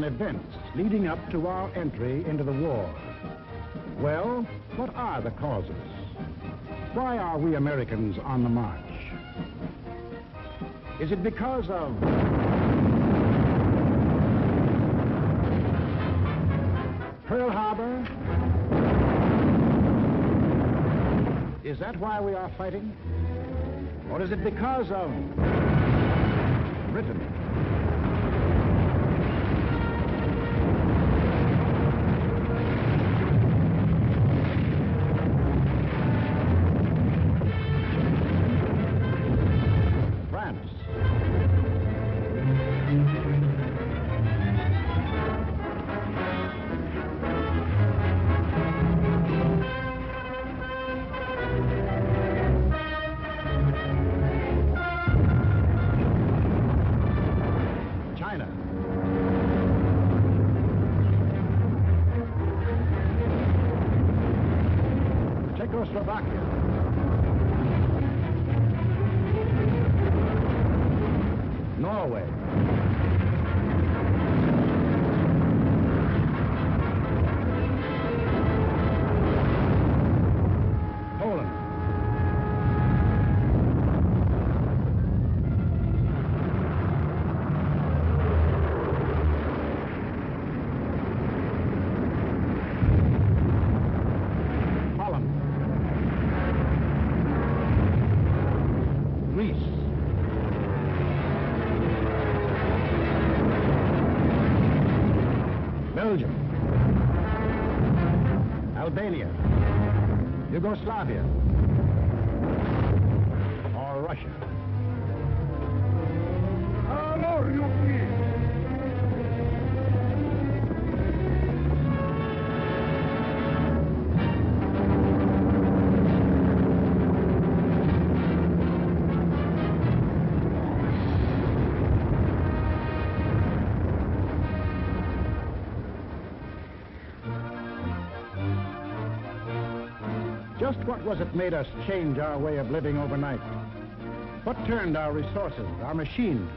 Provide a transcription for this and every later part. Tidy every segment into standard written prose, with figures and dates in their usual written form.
and events leading up to our entry into the war. Well, what are the causes? Why are we Americans on the march? Is it because of Pearl Harbor? Is that why we are fighting? Or is it because of Britain? Czechoslovakia, Norway, Poland, Belgium, Albania, Yugoslavia, or Russia. Just what was it made us change our way of living overnight? What turned our resources, our machines,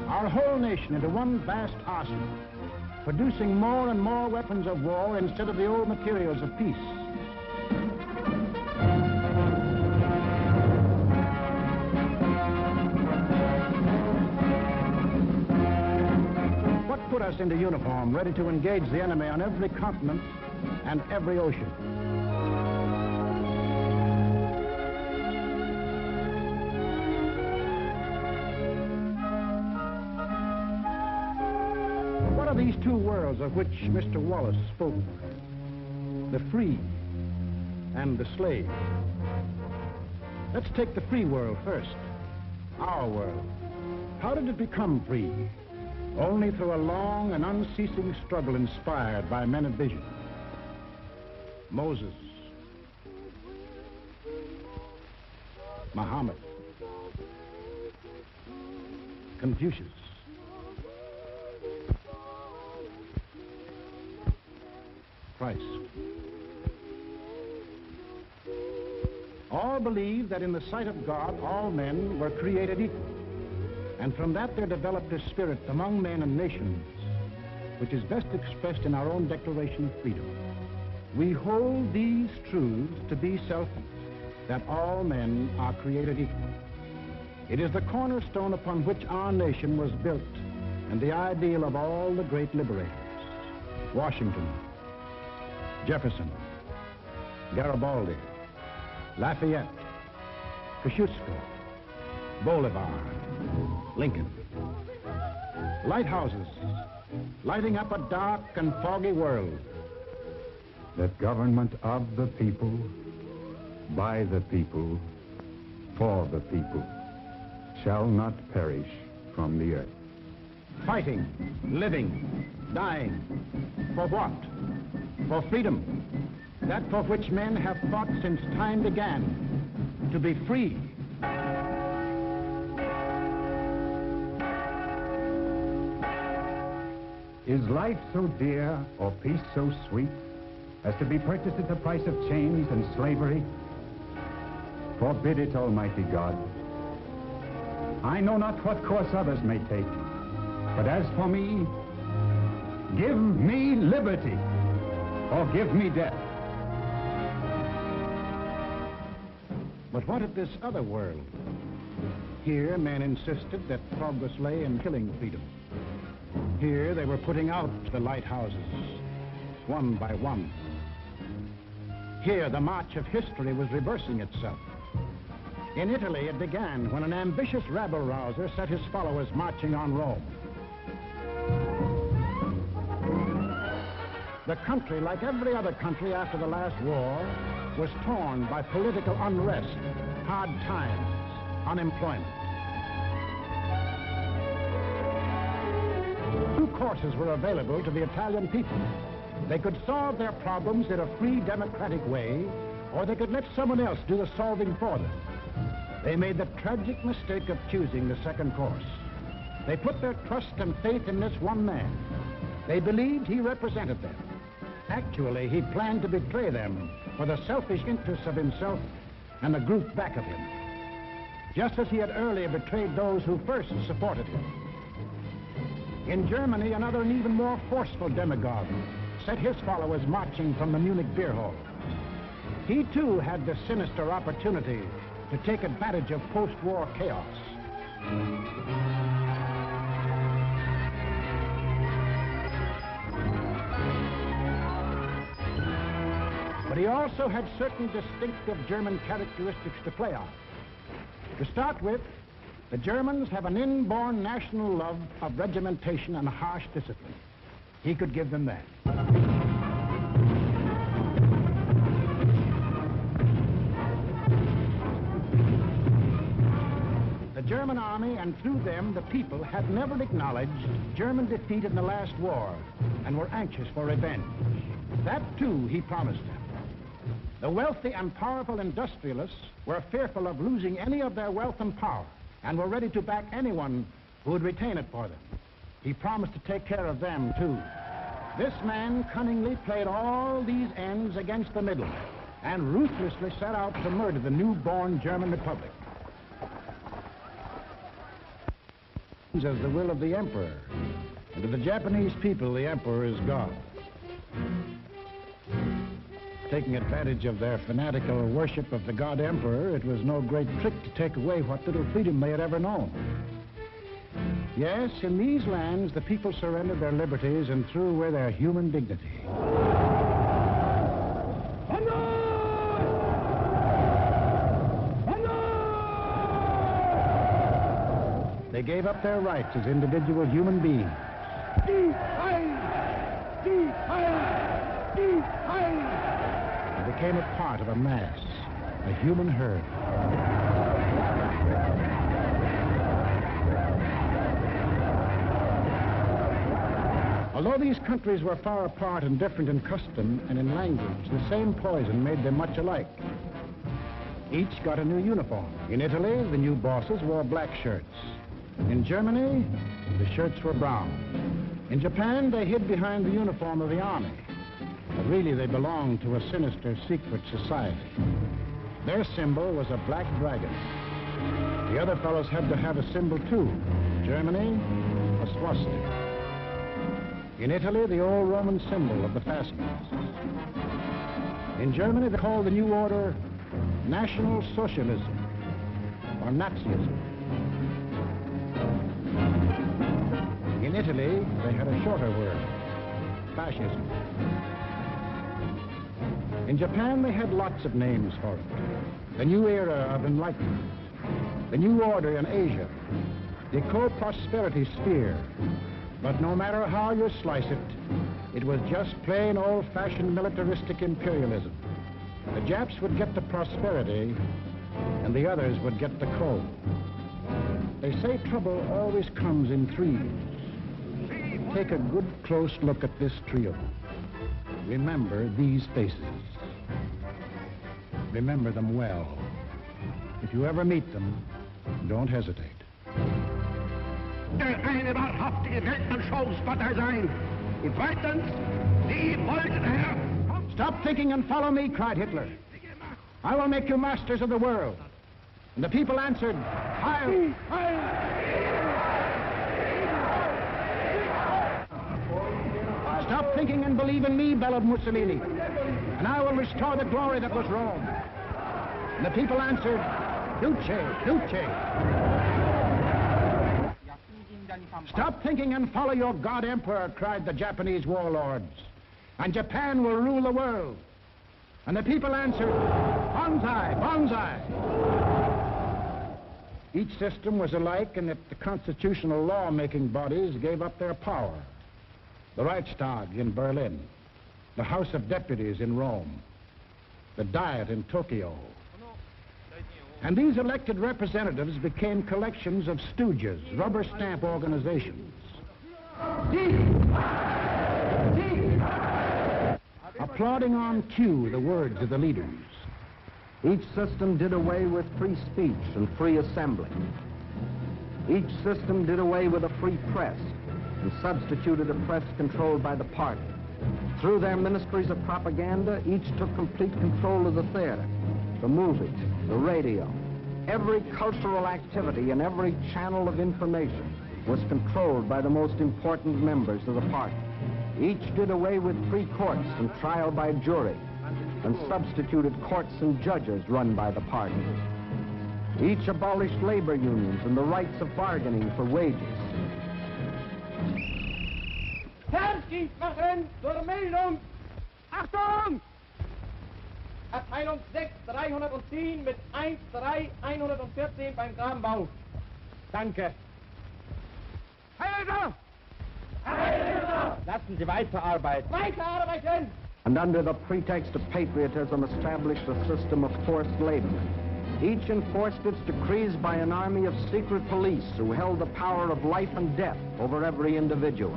our whole nation into one vast arsenal, producing more and more weapons of war instead of the old materials of peace? What put us into uniform, ready to engage the enemy on every continent and every ocean? These two worlds of which Mr. Wallace spoke, the free and the slave. Let's take the free world first, our world. How did it become free? Only through a long and unceasing struggle inspired by men of vision. Moses, Muhammad, Confucius, Christ. All believed that in the sight of God, all men were created equal. And from that there developed a spirit among men and nations, which is best expressed in our own Declaration of Freedom. We hold these truths to be self-evident, that all men are created equal. It is the cornerstone upon which our nation was built, and the ideal of all the great liberators. Washington, Jefferson, Garibaldi, Lafayette, Kosciuszko, Bolivar, Lincoln. Lighthouses lighting up a dark and foggy world. That government of the people, by the people, for the people, shall not perish from the earth. Fighting, living, dying. For what? For freedom. That for which men have fought since time began. To be free. Is life so dear, or peace so sweet, as to be purchased at the price of chains and slavery? Forbid it, Almighty God. I know not what course others may take, but as for me, Give me liberty, or give me death. But what of this other world? Here, men insisted that progress lay in killing freedom. Here, they were putting out the lighthouses, one by one. Here, the march of history was reversing itself. In Italy, it began when an ambitious rabble-rouser set his followers marching on Rome. The country, like every other country after the last war, was torn by political unrest, hard times, unemployment. Two courses were available to the Italian people. They could solve their problems in a free, democratic way, or they could let someone else do the solving for them. They made the tragic mistake of choosing the second course. They put their trust and faith in this one man. They believed he represented them. Actually, he planned to betray them for the selfish interests of himself and the group back of him, just as he had earlier betrayed those who first supported him. In Germany, another and even more forceful demagogue set his followers marching from the Munich beer hall. He too had the sinister opportunity to take advantage of post-war chaos. But he also had certain distinctive German characteristics to play on. To start with, the Germans have an inborn national love of regimentation and harsh discipline. He could give them that. The German army, and through them the people, had never acknowledged German defeat in the last war and were anxious for revenge. That too he promised them. The wealthy and powerful industrialists were fearful of losing any of their wealth and power and were ready to back anyone who would retain it for them. He promised to take care of them too. This man cunningly played all these ends against the middle and ruthlessly set out to murder the newborn German Republic. As the will of the emperor, and to the Japanese people, the emperor is God. Taking advantage of their fanatical worship of the god emperor, it was no great trick to take away what little freedom they had ever known. Yes, in these lands, the people surrendered their liberties and threw away their human dignity. They gave up their rights as individual human beings. They became a part of a mass, a human herd. Although these countries were far apart and different in custom and in language, the same poison made them much alike. Each got a new uniform. In Italy, the new bosses wore black shirts. In Germany, the shirts were brown. In Japan, they hid behind the uniform of the army. But really, they belonged to a sinister, secret society. Their symbol was a black dragon. The other fellows had to have a symbol, too. Germany, a swastika. In Italy, the old Roman symbol of the fascists. In Germany, they called the new order National Socialism, or Nazism. In Italy, they had a shorter word, fascism. In Japan, they had lots of names for it. The new era of enlightenment, the new order in Asia, the co-prosperity sphere. But no matter how you slice it, it was just plain old-fashioned militaristic imperialism. The Japs would get the prosperity, and the others would get the coal. They say trouble always comes in threes. Take a good close look at this trio. Remember these faces. Remember them well. If you ever meet them, don't hesitate. Eine wahrhaftige Weltmann-Showspotter sein. Und zweitens, Sie wollten, Herr... Stop thinking and follow me, cried Hitler. I will make you masters of the world. And the people answered, Heil! Heil! Stop thinking and believe in me, bellowed Mussolini, and I will restore the glory that was Rome. And the people answered, Duce, Duce. Stop thinking and follow your God Emperor, cried the Japanese warlords, and Japan will rule the world. And the people answered, Banzai, Banzai. Each system was alike in that the constitutional law-making bodies gave up their power. The Reichstag in Berlin, the House of Deputies in Rome, the Diet in Tokyo. And these elected representatives became collections of stooges, rubber stamp organizations. Applauding on cue the words of the leaders. Each system did away with free speech and free assembly. Each system did away with a free press and substituted a press controlled by the party. Through their ministries of propaganda, each took complete control of the theater, the movies, the radio. Every cultural activity and every channel of information was controlled by the most important members of the party. Each did away with free courts and trial by jury, and substituted courts and judges run by the party. Each abolished labor unions and the rights of bargaining for wages. Verdienst machen zur Meldung. Achtung! Abteilung 6, 310 mit 1-3-114 beim Grabenbau. Danke. Heiler! Heiler! Lassen Sie weiterarbeiten. Weiterarbeiten! And under the pretext of patriotism established a system of forced labor. Each enforced its decrees by an army of secret police who held the power of life and death over every individual.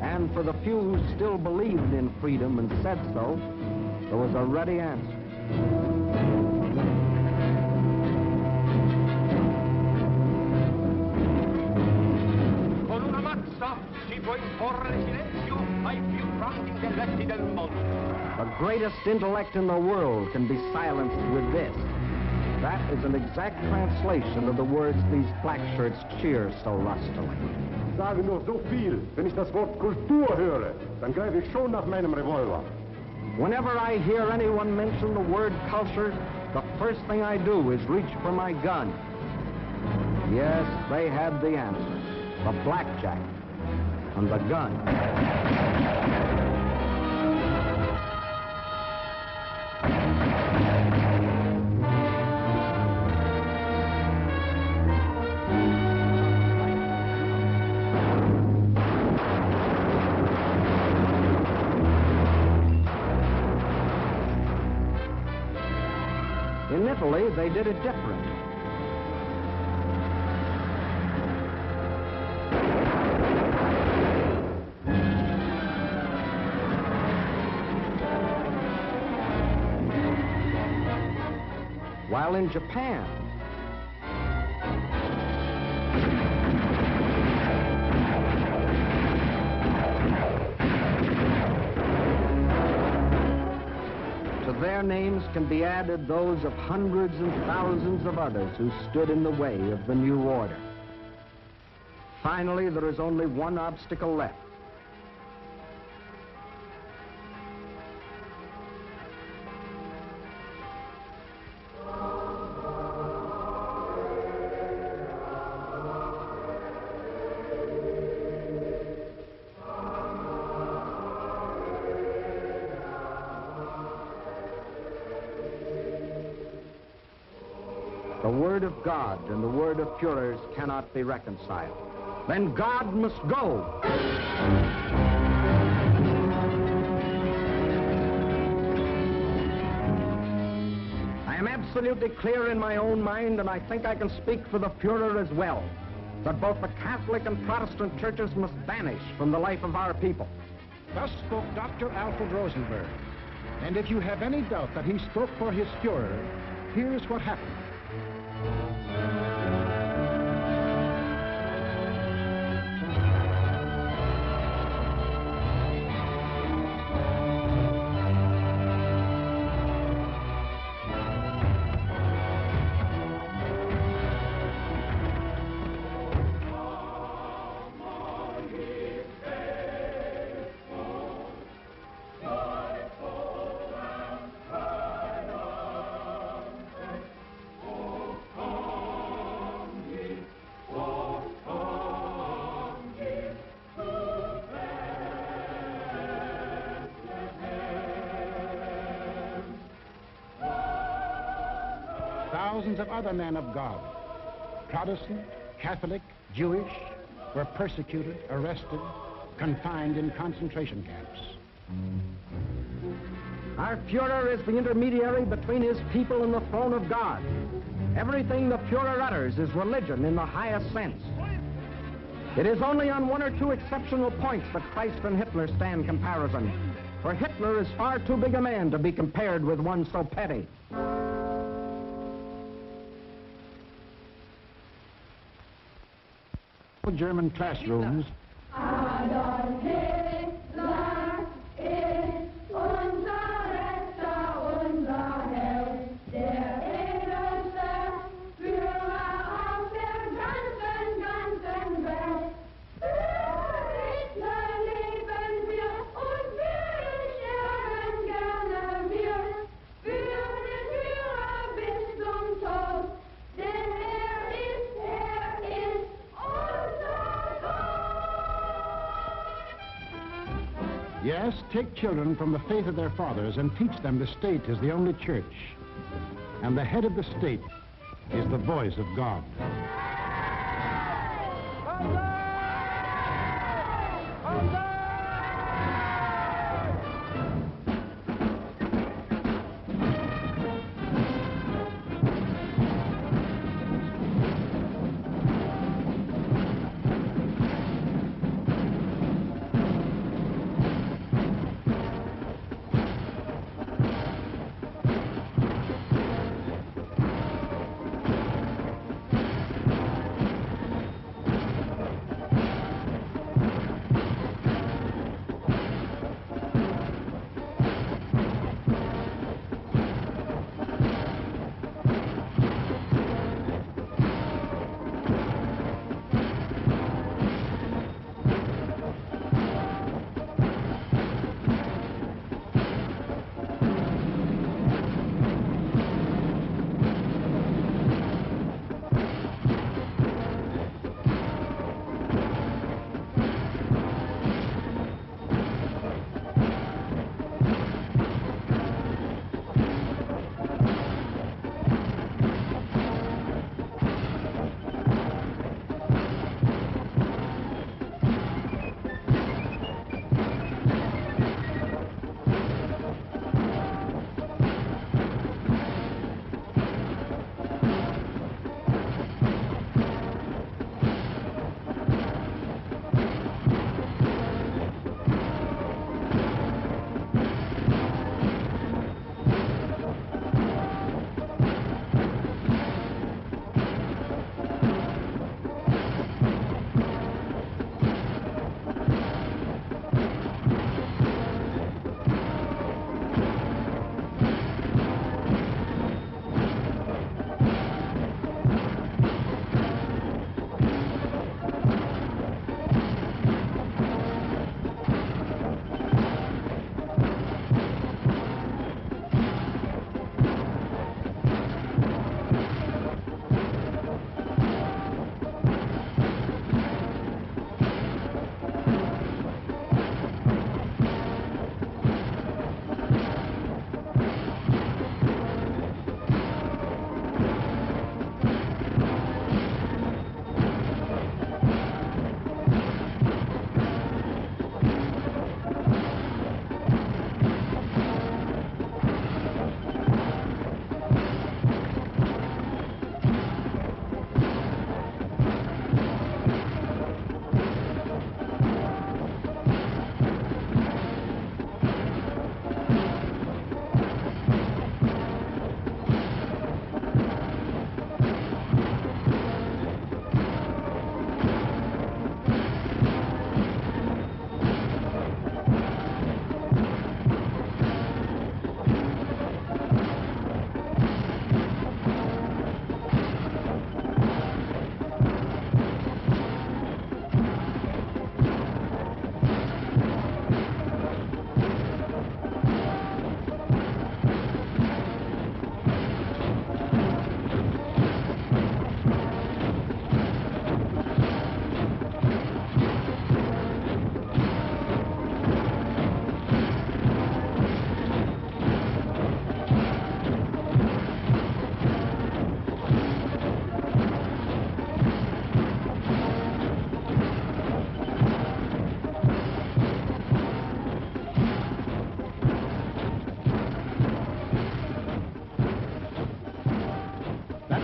And for the few who still believed in freedom and said so, there was a ready answer. Con una mazza si può imporre silenzio ai più grandi intelletti del mondo. The greatest intellect in the world can be silenced with this. That is an exact translation of the words these black shirts cheer so lustily. Ich sage nur so viel, wenn ich das Wort Kultur höre, dann greife ich schon nach meinem Revolver. Whenever I hear anyone mention the word culture, the first thing I do is reach for my gun. Yes, they had the answer. The blackjack and the gun. In Italy, they did it different. While in Japan, to their names can be added those of hundreds and thousands of others who stood in the way of the new order. Finally, there is only one obstacle left. The word of God and the word of Führers cannot be reconciled. Then God must go. I am absolutely clear in my own mind, and I think I can speak for the Führer as well, that both the Catholic and Protestant churches must vanish from the life of our people. Thus spoke Dr. Alfred Rosenberg. And if you have any doubt that he spoke for his Führer, here's what happened. thousands of other men of God, Protestant, Catholic, Jewish, were persecuted, arrested, confined in concentration camps. Our Führer is the intermediary between his people and the throne of God. Everything the Führer utters is religion in the highest sense. It is only on one or two exceptional points that Christ and Hitler stand comparison. For Hitler is far too big a man to be compared with one so petty. German classrooms. Adolf Hitler ist unser Retter, unser Held, der edelste Führer auf der ganzen Welt. Für Hitler leben wir und wir sterben gerne wir. Für den Führer bis zum Tod, denn er ist Yes, take children from the faith of their fathers and teach them the state is the only church. And the head of the state is the voice of God.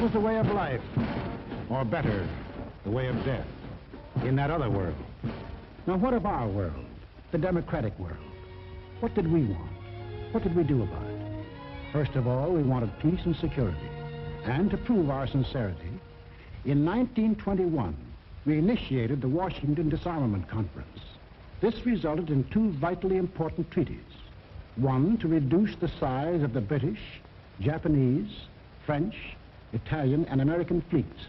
was the way of life, or better, the way of death, in that other world. Now, what of our world, the democratic world? What did we want? What did we do about it? First of all, we wanted peace and security. And to prove our sincerity, in 1921, we initiated the Washington Disarmament Conference. This resulted in two vitally important treaties. One, to reduce the size of the British, Japanese, French, Italian, and American fleets.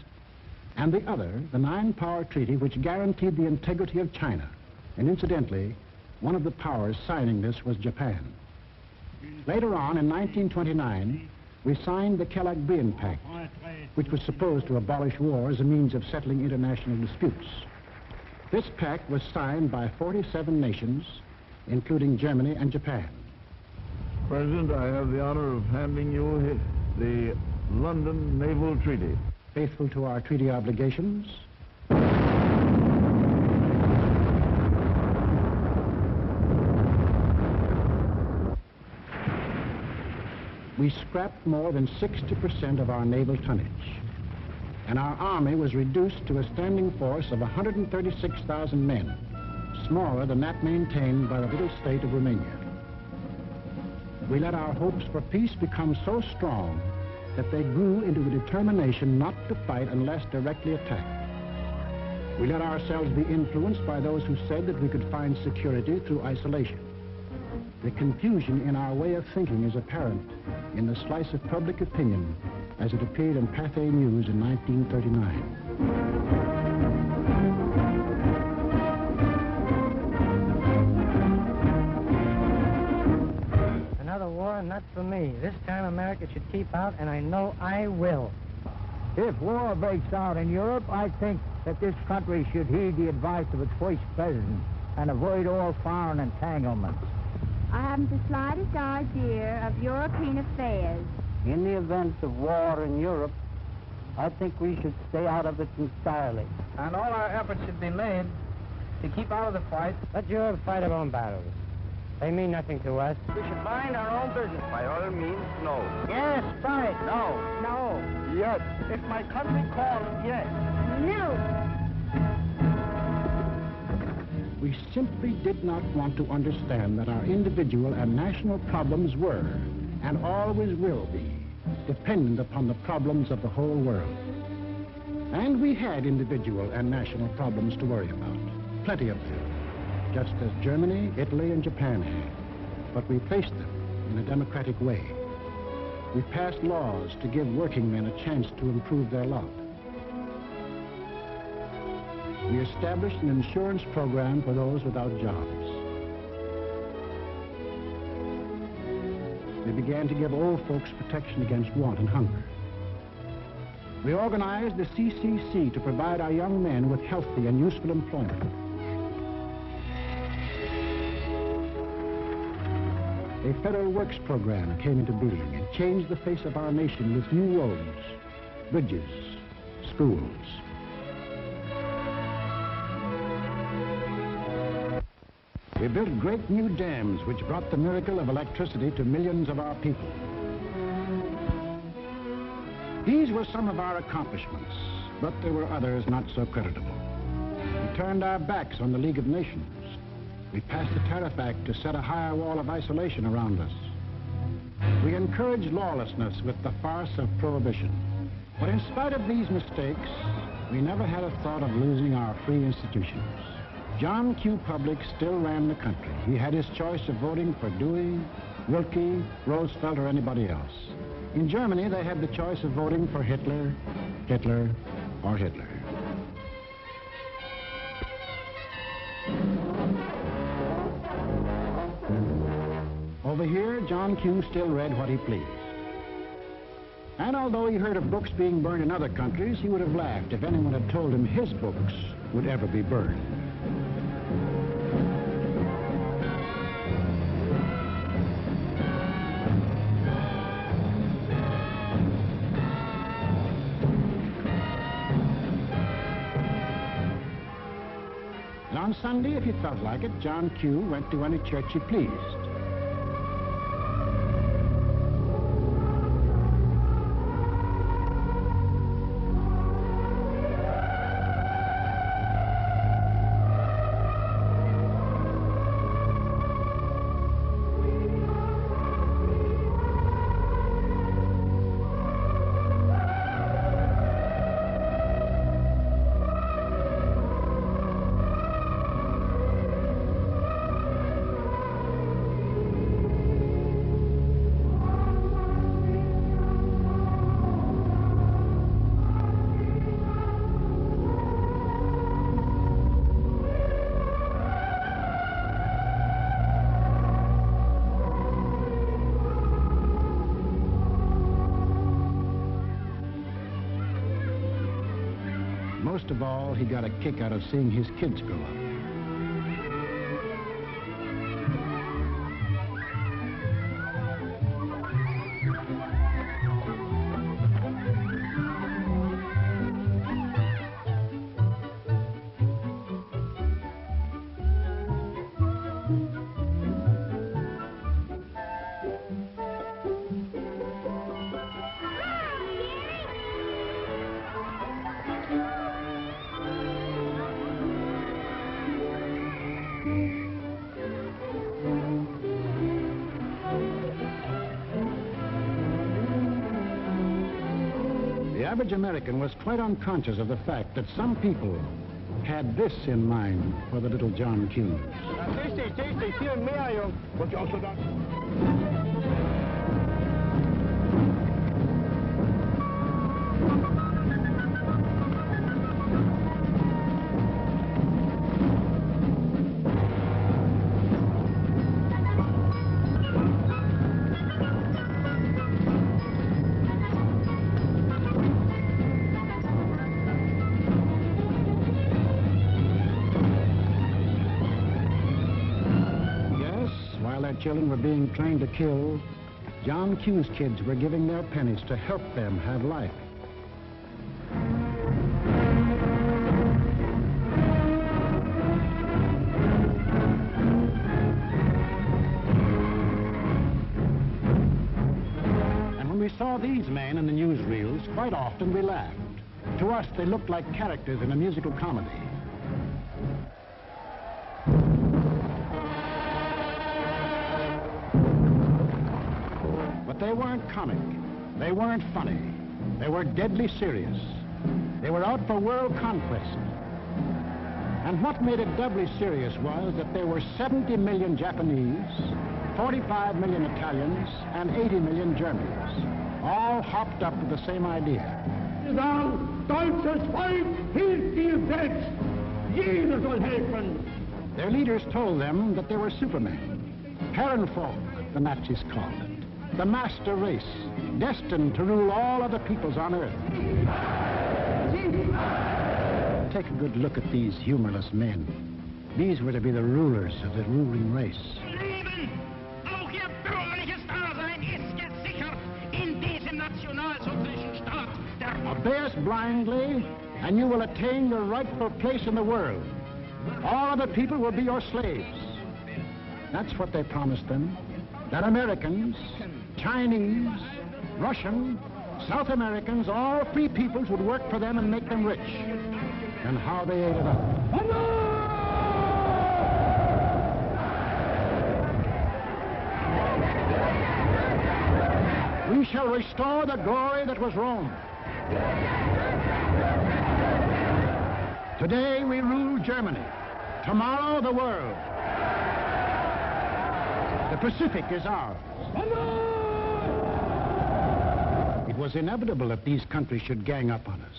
And the other, the Nine-Power Treaty, which guaranteed the integrity of China. And incidentally, one of the powers signing this was Japan. Later on, in 1929, we signed the Kellogg-Briand Pact, which was supposed to abolish war as a means of settling international disputes. This pact was signed by 47 nations, including Germany and Japan. President, I have the honor of handing you the London Naval Treaty. Faithful to our treaty obligations, we scrapped more than 60% of our naval tonnage, and our army was reduced to a standing force of 136,000 men, smaller than that maintained by the little state of Romania. We let our hopes for peace become so strong that they grew into the determination not to fight unless directly attacked. We let ourselves be influenced by those who said that we could find security through isolation. The confusion in our way of thinking is apparent in the slice of public opinion as it appeared in Pathé News in 1939. Another war, not for me. This time America should keep out, and I know I will. If war breaks out in Europe, I think that this country should heed the advice of its first president and avoid all foreign entanglements. I haven't the slightest idea of European affairs. In the event of war in Europe, I think we should stay out of it entirely. And all our efforts should be made to keep out of the fight. Let Europe fight her own battles. They mean nothing to us. We should mind our own business. By all means, no. Yes, fight. No. No. Yes. If my country calls, yes. No. We simply did not want to understand that our individual and national problems were, and always will be, dependent upon the problems of the whole world. And we had individual and national problems to worry about, plenty of them, just as Germany, Italy, and Japan had. But we faced them in a democratic way. We passed laws to give working men a chance to improve their lot. We established an insurance program for those without jobs. We began to give old folks protection against want and hunger. We organized the CCC to provide our young men with healthy and useful employment. A federal works program came into being and changed the face of our nation with new roads, bridges, schools. We built great new dams which brought the miracle of electricity to millions of our people. These were some of our accomplishments, but there were others not so creditable. We turned our backs on the League of Nations. We passed the Tariff Act to set a higher wall of isolation around us. We encouraged lawlessness with the farce of prohibition. But in spite of these mistakes, we never had a thought of losing our free institutions. John Q. Public still ran the country. He had his choice of voting for Dewey, Wilkie, Roosevelt, or anybody else. In Germany, they had the choice of voting for Hitler, Hitler, or Hitler. Over here, John Q. still read what he pleased. And although he heard of books being burned in other countries, he would have laughed if anyone had told him his books would ever be burned. And on Sunday, if he felt like it, John Q. went to any church he pleased. most of all, he got a kick out of seeing his kids grow up. The average American was quite unconscious of the fact that some people had this in mind for the little John Q. Viel mehr, Junge. Wollt ihr auch so da? Children were being trained to kill, John Q's kids were giving their pennies to help them have life. And when we saw these men in the newsreels, quite often we laughed. To us, they looked like characters in a musical comedy. They weren't comic. They weren't funny. They were deadly serious. They were out for world conquest. And what made it doubly serious was that there were 70 million Japanese, 45 million Italians, and 80 million Germans, all hopped up with the same idea. Deutsches Volk hilft dir selbst. Jeder soll helfen. Their leaders told them that they were supermen. Herrenvolk, the Nazis called it. The master race, destined to rule all other peoples on Earth. Take a good look at these humorless men. These were to be the rulers of the ruling race. Leben, auch ihr bürgerliches Dasein ist gesichert in diesem nationalsozialistischen Staat. Obey us blindly, and you will attain your rightful place in the world. All other people will be your slaves. That's what they promised them. That Americans, Chinese, Russian, South Americans, all free peoples would work for them and make them rich. And how they ate it up. We shall restore the glory that was Rome. Today we rule Germany. Tomorrow the world. The Pacific is ours. It was inevitable that these countries should gang up on us.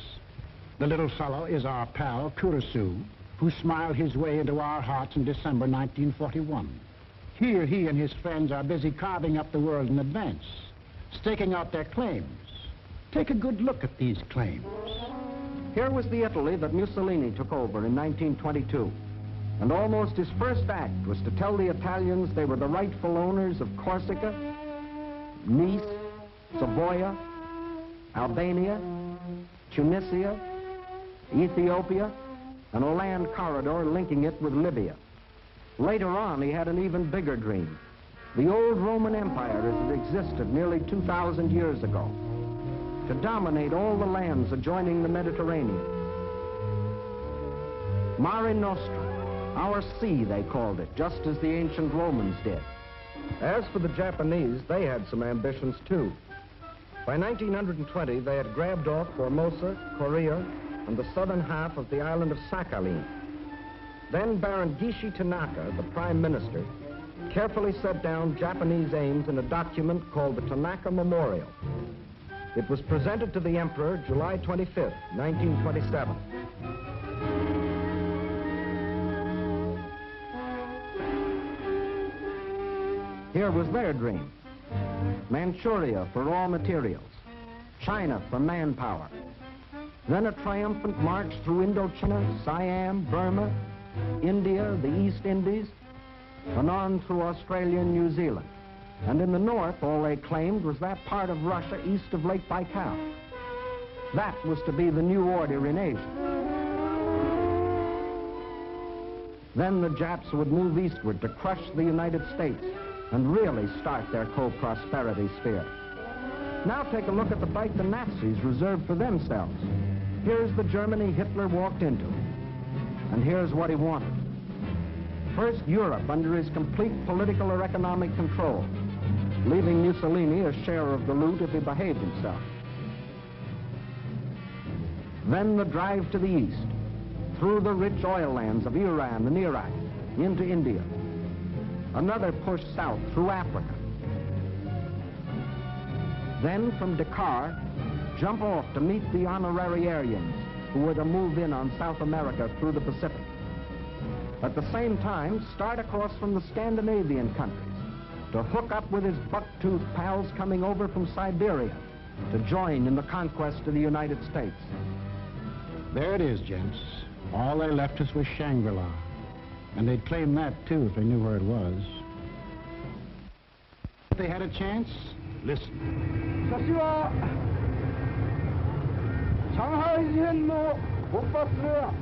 The little fellow is our pal, Kurosu, who smiled his way into our hearts in December 1941. Here he and his friends are busy carving up the world in advance, staking out their claims. Take a good look at these claims. Here was the Italy that Mussolini took over in 1922. And almost his first act was to tell the Italians they were the rightful owners of Corsica, Nice, Savoia, Albania, Tunisia, Ethiopia, and a land corridor linking it with Libya. Later on, he had an even bigger dream. The old Roman Empire as it existed nearly 2,000 years ago, to dominate all the lands adjoining the Mediterranean. Mare Nostrum. Our sea, they called it, just as the ancient Romans did. As for the Japanese, they had some ambitions, too. By 1920, they had grabbed off Formosa, Korea, and the southern half of the island of Sakhalin. Then Baron Gishi Tanaka, the prime minister, carefully set down Japanese aims in a document called the Tanaka Memorial. It was presented to the Emperor July 25th, 1927. Here was their dream. Manchuria for raw materials. China for manpower. Then a triumphant march through Indochina, Siam, Burma, India, the East Indies, and on through Australia and New Zealand. And in the north, all they claimed was that part of Russia east of Lake Baikal. That was to be the new order in Asia. Then the Japs would move eastward to crush the United States and really start their co-prosperity sphere. Now take a look at the fight the Nazis reserved for themselves. Here's the Germany Hitler walked into, and here's what he wanted. First, Europe under his complete political or economic control, leaving Mussolini a share of the loot if he behaved himself. Then the drive to the east, through the rich oil lands of Iran and Iraq, into India. Another push south through Africa. Then from Dakar, jump off to meet the honorary Aryans who were to move in on South America through the Pacific. At the same time, start across from the Scandinavian countries to hook up with his buck-toothed pals coming over from Siberia to join in the conquest of the United States. There it is, gents. All they left us was Shangri-La. And they'd claim that, too, if they knew where it was. If they had a chance, listen.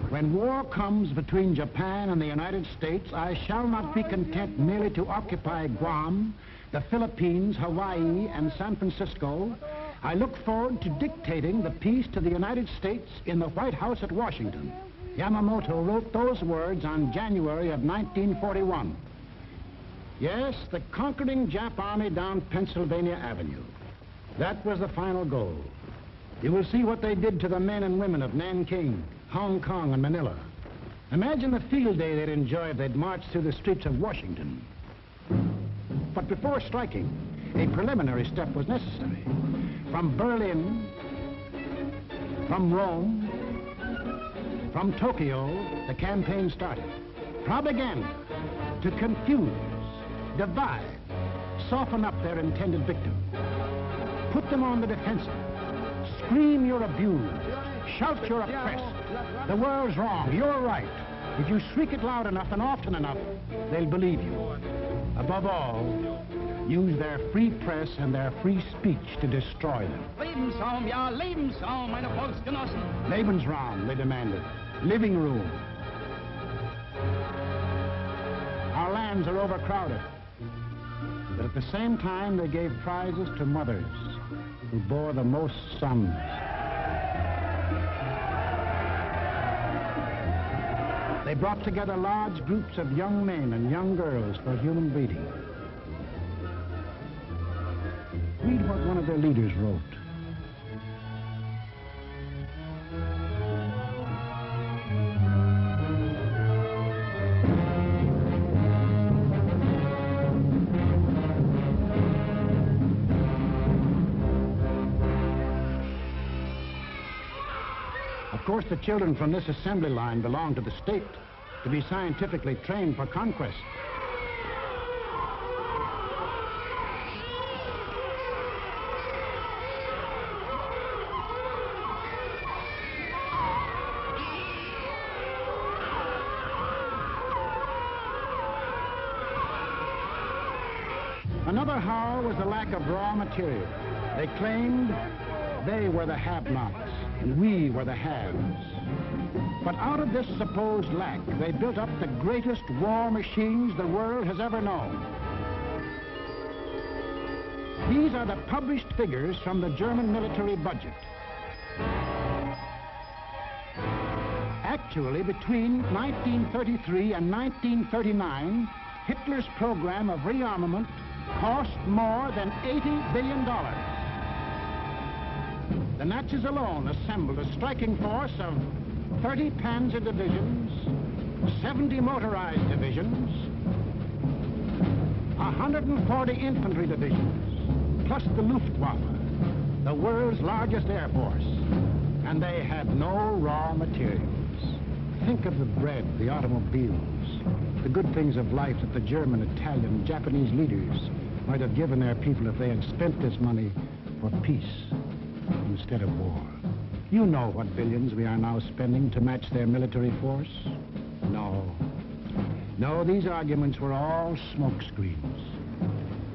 When war comes between Japan and the United States, I shall not be content merely to occupy Guam, the Philippines, Hawaii, and San Francisco. I look forward to dictating the peace to the United States in the White House at Washington. Yamamoto wrote those words on January of 1941. Yes, the conquering Jap army down Pennsylvania Avenue. That was the final goal. You will see what they did to the men and women of Nanking, Hong Kong, and Manila. Imagine the field day they'd enjoy if they'd marched through the streets of Washington. But before striking, a preliminary step was necessary. From Berlin, from Rome, from Tokyo, the campaign started. Propaganda to confuse, divide, soften up their intended victim. Put them on the defensive. Scream you're abused. Shout you're oppressed. The world's wrong. You're right. If you shriek it loud enough and often enough, they'll believe you. Above all, use their free press and their free speech to destroy them. Lebensraum, ja, Lebensraum, meine Volksgenossen. Lebensraum, they demanded. Living room. Our lands are overcrowded. But at the same time, they gave prizes to mothers who bore the most sons. They brought together large groups of young men and young girls for human breeding. Read what one of their leaders wrote. Of course, the children from this assembly line belong to the state to be scientifically trained for conquest. Another howl was the lack of raw material. They claimed they were the have-nots and we were the haves. But out of this supposed lack, they built up the greatest war machines the world has ever known. These are the published figures from the German military budget. Actually, between 1933 and 1939, Hitler's program of rearmament cost more than $80 billion. The Nazis alone assembled a striking force of 30 panzer divisions, 70 motorized divisions, 140 infantry divisions, plus the Luftwaffe, the world's largest air force. And they had no raw materials. Think of the bread, the automobiles, the good things of life that the German, Italian, Japanese leaders might have given their people if they had spent this money for peace instead of war. You know what billions we are now spending to match their military force? No. No, these arguments were all smokescreens.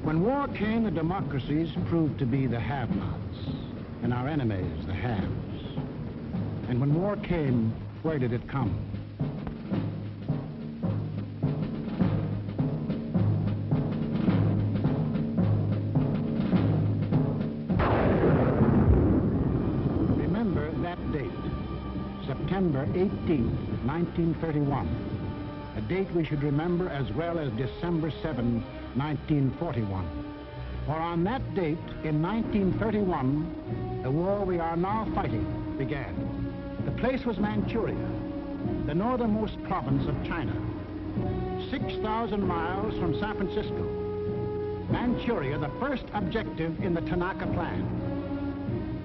When war came, the democracies proved to be the have-nots, and our enemies the haves. And when war came, where did it come? Remember that date, September 18, 1931. A date we should remember as well as December 7, 1941. For on that date, in 1931, the war we are now fighting began. The place was Manchuria, the northernmost province of China, 6,000 miles from San Francisco. Manchuria, the first objective in the Tanaka Plan.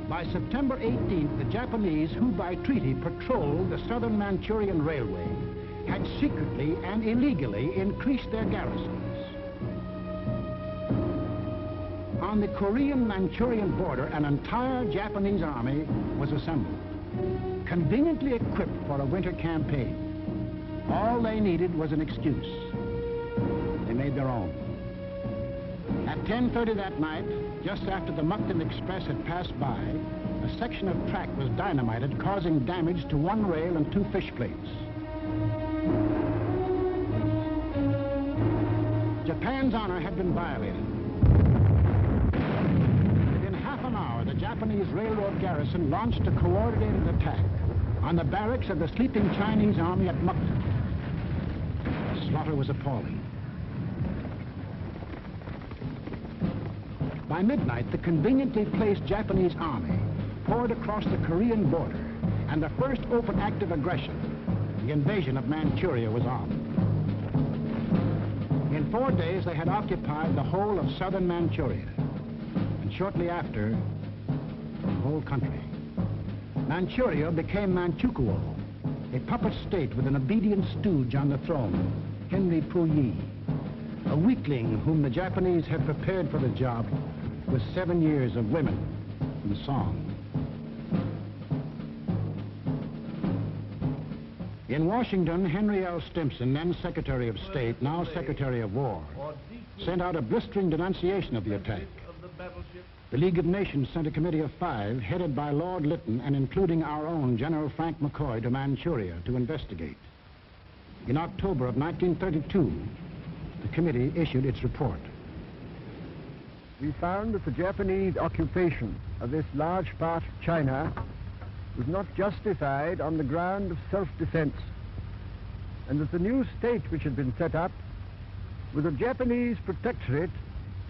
By September 18th, the Japanese, who by treaty patrolled the southern Manchurian Railway, had secretly and illegally increased their garrisons. On the Korean-Manchurian border, an entire Japanese army was assembled, conveniently equipped for a winter campaign. All they needed was an excuse. They made their own. At 10:30 that night, just after the Mukden Express had passed by, a section of track was dynamited, causing damage to one rail and 2 fish plates. Japan's honor had been violated. Within half an hour, the Japanese railroad garrison launched a coordinated attack on the barracks of the sleeping Chinese army at Mukden. The slaughter was appalling. By midnight, the conveniently placed Japanese army poured across the Korean border, and the first open act of aggression, the invasion of Manchuria, was on. In 4 days, they had occupied the whole of southern Manchuria, and shortly after, the whole country. Manchuria became Manchukuo, a puppet state with an obedient stooge on the throne, Henry Puyi, a weakling whom the Japanese had prepared for the job with 7 years of women and song. In Washington, Henry L. Stimson, then Secretary of State, now Secretary of War, sent out a blistering denunciation of the attack. The League of Nations sent a committee of 5, headed by Lord Lytton and including our own General Frank McCoy, to Manchuria to investigate. In October of 1932, the committee issued its report. We found that the Japanese occupation of this large part of China was not justified on the ground of self-defense, and that the new state which had been set up was a Japanese protectorate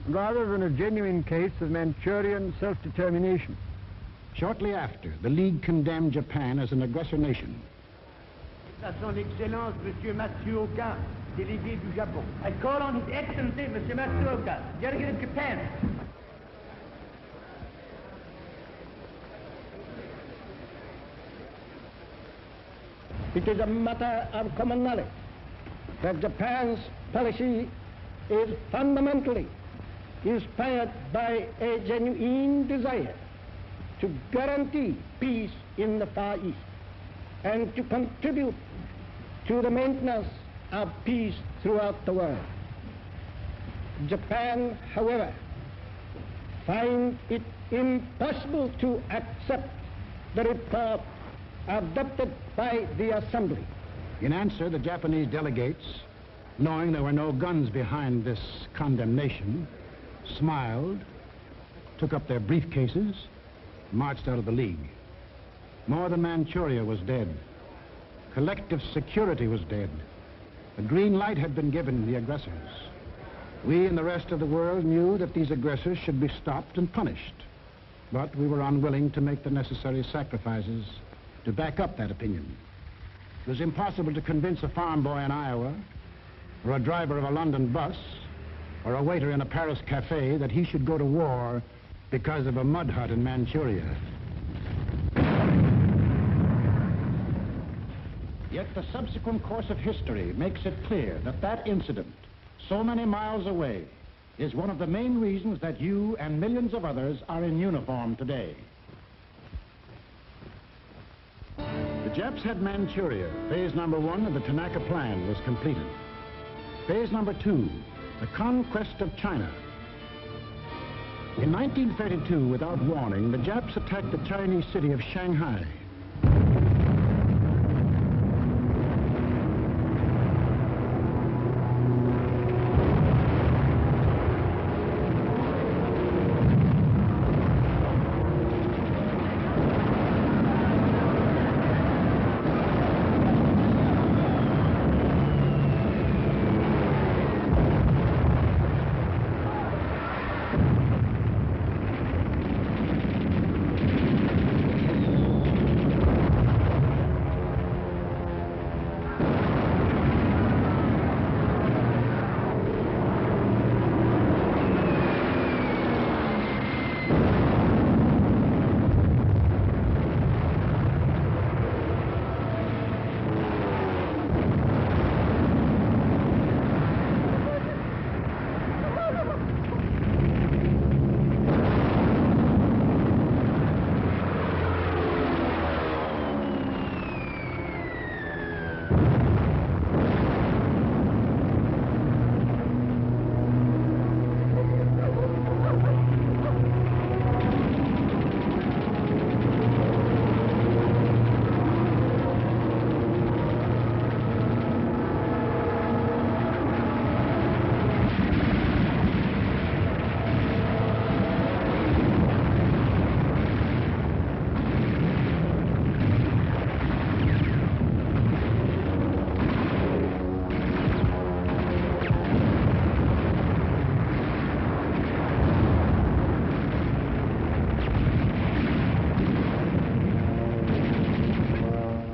rather than a genuine case of Manchurian self-determination. Shortly after, the League condemned Japan as an aggressor nation. À son Excellence, Monsieur Matsuoka, délégué du Japon. I call on His Excellency, Monsieur Matsuoka, delegate of Japan. It is a matter of common knowledge that Japan's policy is fundamentally inspired by a genuine desire to guarantee peace in the Far East and to contribute to the maintenance of peace throughout the world. Japan, however, finds it impossible to accept the report adopted by the Assembly. In answer, the Japanese delegates, knowing there were no guns behind this condemnation, smiled, took up their briefcases, marched out of the League. More than Manchuria was dead. Collective security was dead. The green light had been given the aggressors. We and the rest of the world knew that these aggressors should be stopped and punished, but we were unwilling to make the necessary sacrifices to back up that opinion. It was impossible to convince a farm boy in Iowa, or a driver of a London bus, or a waiter in a Paris cafe that he should go to war because of a mud hut in Manchuria. Yet the subsequent course of history makes it clear that that incident, so many miles away, is one of the main reasons that you and millions of others are in uniform today. Japs had Manchuria. Phase number 1 of the Tanaka Plan was completed. Phase number 2, the conquest of China. In 1932, without warning, the Japs attacked the Chinese city of Shanghai.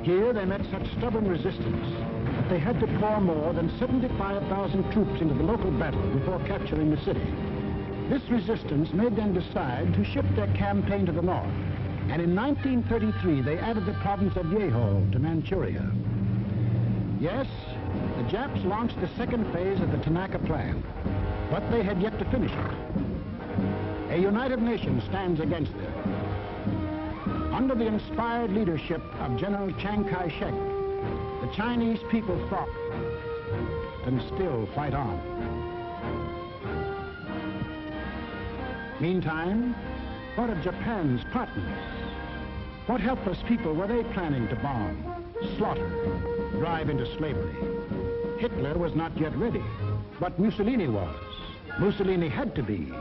Here they met such stubborn resistance that they had to pour more than 75,000 troops into the local battle before capturing the city. This resistance made them decide to shift their campaign to the north, and in 1933 they added the province of Yehol to Manchuria. Yes, the Japs launched the second phase of the Tanaka Plan, but they had yet to finish it. A united nation stands against them. Under the inspired leadership of General Chiang Kai-shek, the Chinese people fought and still fight on. Meantime, what of Japan's partners? What helpless people were they planning to bomb, slaughter, drive into slavery? Hitler was not yet ready, but Mussolini was. Mussolini had to be.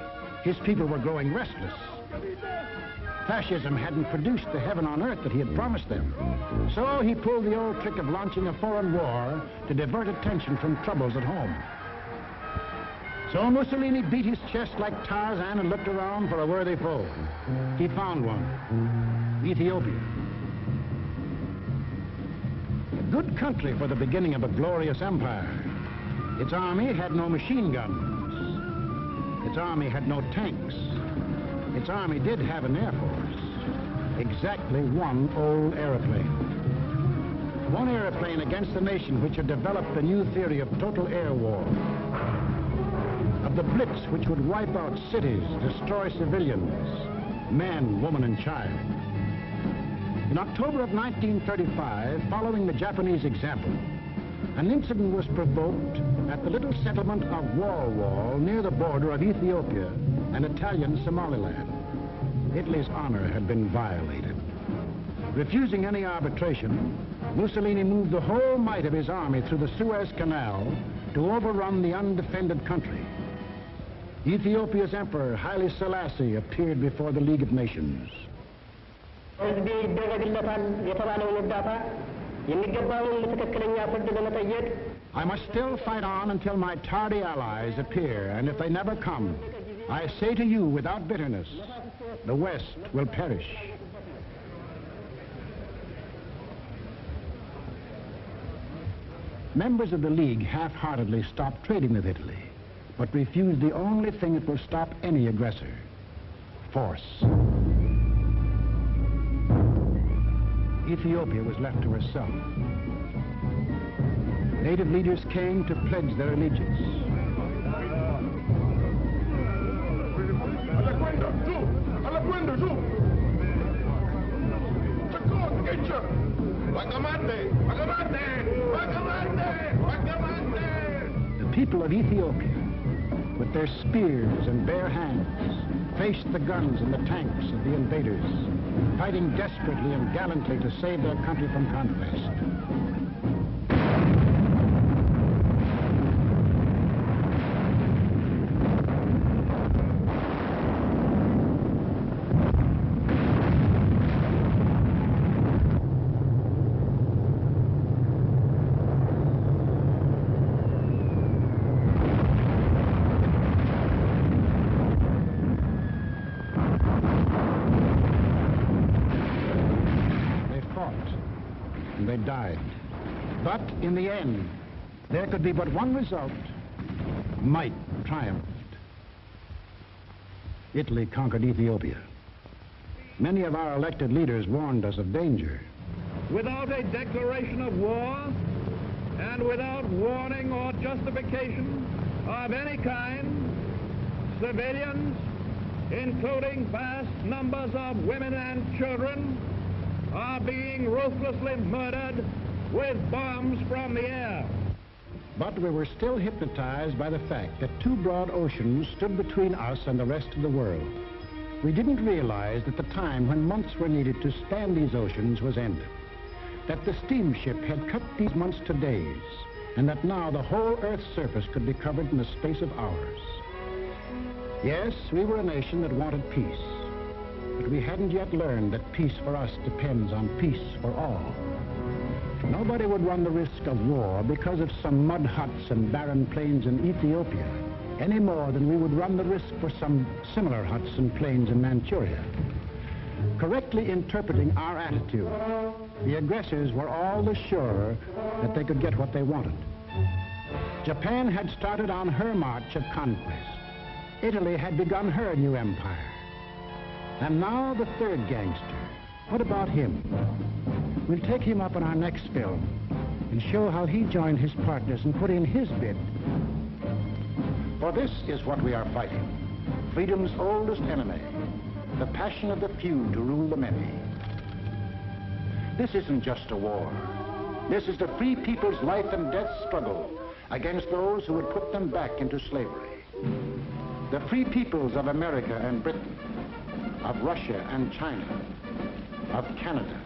His people were growing restless. Fascism hadn't produced the heaven on earth that he had promised them. So he pulled the old trick of launching a foreign war to divert attention from troubles at home. So Mussolini beat his chest like Tarzan and looked around for a worthy foe. He found one, Ethiopia. A good country for the beginning of a glorious empire. Its army had no machine guns. Its army had no tanks. Its army did have an air force. Exactly one old airplane. One airplane against a nation which had developed the new theory of total air war. Of the blitz which would wipe out cities, destroy civilians, men, woman, and child. In October of 1935, following the Japanese example, an incident was provoked at the little settlement of Wall near the border of Ethiopia and Italian Somaliland. Italy's honor had been violated. Refusing any arbitration, Mussolini moved the whole might of his army through the Suez Canal to overrun the undefended country. Ethiopia's emperor, Haile Selassie, appeared before the League of Nations. I must still fight on until my tardy allies appear, and if they never come, I say to you without bitterness, the West will perish. Members of the League half-heartedly stopped trading with Italy, but refused the only thing that will stop any aggressor: force. Ethiopia was left to herself. Native leaders came to pledge their allegiance. The people of Ethiopia, with their spears and bare hands, faced the guns and the tanks of the invaders, fighting desperately and gallantly to save their country from conquest. They died. But in the end, there could be but one result. Might triumphed. Italy conquered Ethiopia. Many of our elected leaders warned us of danger. Without a declaration of war and without warning or justification of any kind, civilians, including vast numbers of women and children, are being ruthlessly murdered with bombs from the air. But we were still hypnotized by the fact that two broad oceans stood between us and the rest of the world. We didn't realize that the time when months were needed to span these oceans was ended, that the steamship had cut these months to days, and that now the whole Earth's surface could be covered in the space of hours. Yes, we were a nation that wanted peace, but we hadn't yet learned that peace for us depends on peace for all. Nobody would run the risk of war because of some mud huts and barren plains in Ethiopia, any more than we would run the risk for some similar huts and plains in Manchuria. Correctly interpreting our attitude, the aggressors were all the surer that they could get what they wanted. Japan had started on her march of conquest. Italy had begun her new empire. And now the third gangster. What about him? We'll take him up in our next film and show how he joined his partners and put in his bid. For this is what we are fighting. Freedom's oldest enemy. The passion of the few to rule the many. This isn't just a war. This is the free people's life and death struggle against those who would put them back into slavery. The free peoples of America and Britain, of Russia and China, of Canada,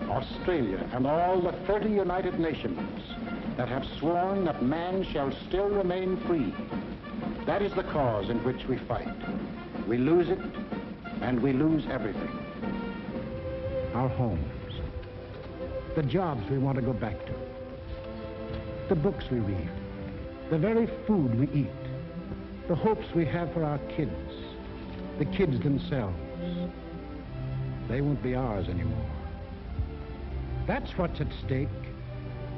Australia, and all the 30 United Nations that have sworn that man shall still remain free. That is the cause in which we fight. We lose it, and we lose everything. Our homes, the jobs we want to go back to, the books we read, the very food we eat, the hopes we have for our kids, the kids themselves. They won't be ours anymore. That's what's at stake.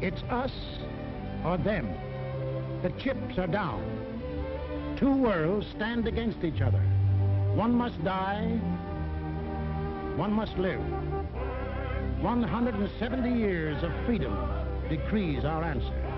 It's us or them. The chips are down. Two worlds stand against each other. One must die, one must live. 170 years of freedom decrees our answer.